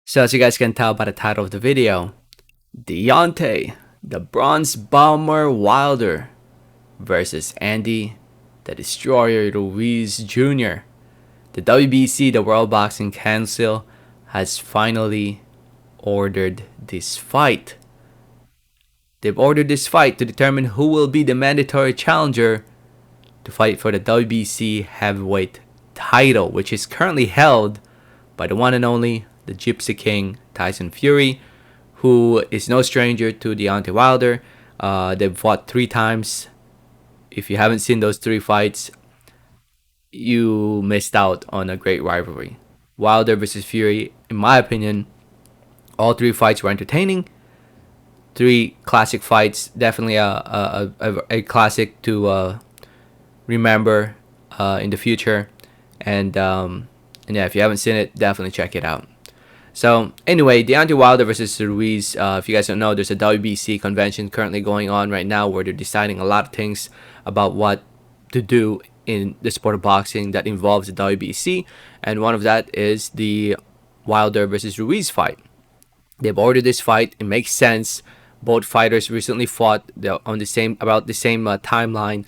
So as you guys can tell by the title of the video, Deontay, the Bronze Bomber Wilder versus Andy, the Destroyer Ruiz Jr. The WBC, the World Boxing Council, has finally ordered this fight. They've ordered this fight to determine who will be the mandatory challenger to fight for the WBC heavyweight title, which is currently held by the one and only the Gypsy King, Tyson Fury, who is no stranger to Deontay Wilder. They've fought 3 times. If you haven't seen those 3 fights, you missed out on a great rivalry. Wilder versus Fury, in my opinion, all 3 fights were entertaining. 3 classic fights, definitely a classic to remember in the future. And yeah, if you haven't seen it, definitely check it out. So anyway, Deontay Wilder versus Ruiz. If you guys don't know, there's a WBC convention currently going on right now where they're deciding a lot of things about what to do in the sport of boxing that involves the WBC, and one of that is the Wilder versus Ruiz fight. They've ordered this fight. It makes sense. Both fighters recently fought on the same timeline,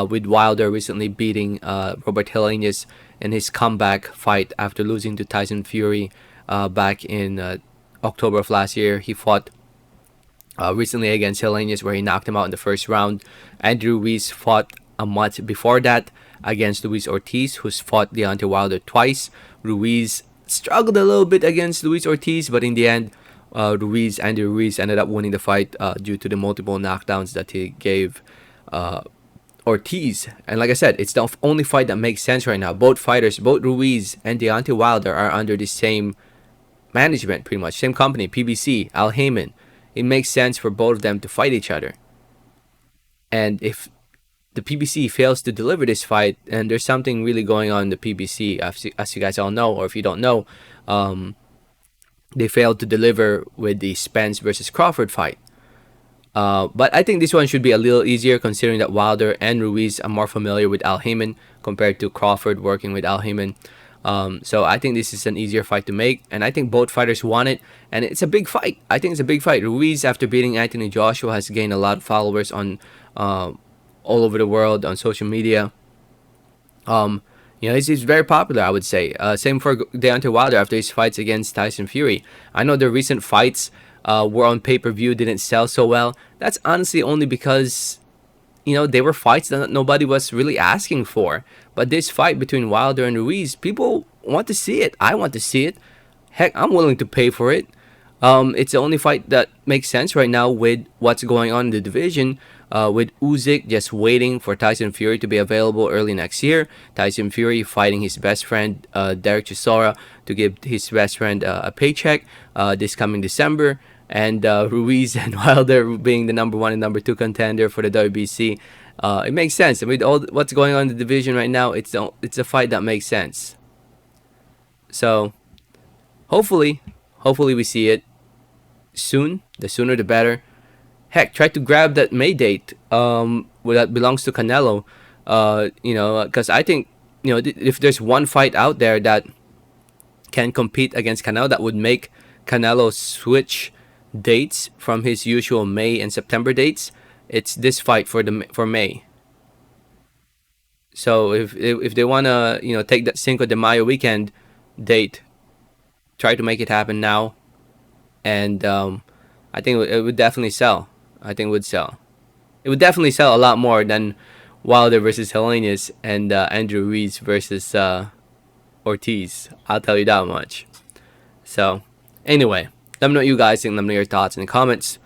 with Wilder recently beating Robert Helenius in his comeback fight after losing to Tyson Fury back in October of last year. He fought recently against Helenius, where he knocked him out in the first round. Andrew Ruiz fought a month before that against Luis Ortiz, who's fought Deontay Wilder twice. Ruiz struggled a little bit against Luis Ortiz, but in the end, Andrew Ruiz ended up winning the fight due to the multiple knockdowns that he gave Ortiz. And like I said, it's the only fight that makes sense right now. Both fighters, both Ruiz and Deontay Wilder, are under the same management, pretty much same company, PBC, Al Heyman. It makes sense for both of them to fight each other. And if the PBC fails to deliver this fight, and there's something really going on in the PBC, as you guys all know, or if you don't know, they failed to deliver with the Spence versus Crawford fight. But I think this one should be a little easier, considering that Wilder and Ruiz are more familiar with Al Heyman compared to Crawford working with Al Heyman. So I think this is an easier fight to make, and I think both fighters want it, and it's a big fight. I think it's a big fight. Ruiz, after beating Anthony Joshua, has gained a lot of followers on all over the world on social media. He's very popular, I would say. Same for Deontay Wilder after his fights against Tyson Fury. I know the recent fights were on pay-per-view, didn't sell so well. That's honestly only because, they were fights that nobody was really asking for. But this fight between Wilder and Ruiz, people want to see it. I want to see it. Heck, I'm willing to pay for it. It's the only fight that makes sense right now with what's going on in the division. With Usyk just waiting for Tyson Fury to be available early next year. Tyson Fury fighting his best friend, Derek Chisora, to give his best friend a paycheck this coming December. And Ruiz and Wilder being the number 1 and number 2 contender for the WBC. It makes sense. With all what's going on in the division right now, it's a fight that makes sense. So, hopefully we see it soon. The sooner the better. Heck, try to grab that May date that belongs to Canelo. Because I think, if there's one fight out there that can compete against Canelo, that would make Canelo switch dates from his usual May and September dates, it's this fight for May. So if they wanna take that Cinco de Mayo weekend date, try to make it happen now, and I think it would definitely sell. I think it would sell. It would definitely sell a lot more than Wilder versus Helenius and Andrew Ruiz versus Ortiz. I'll tell you that much. So, anyway, let me know what you guys think. Let me know your thoughts in the comments.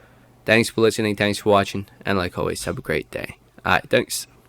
Thanks for listening. Thanks for watching. And like always, have a great day. Alright, thanks.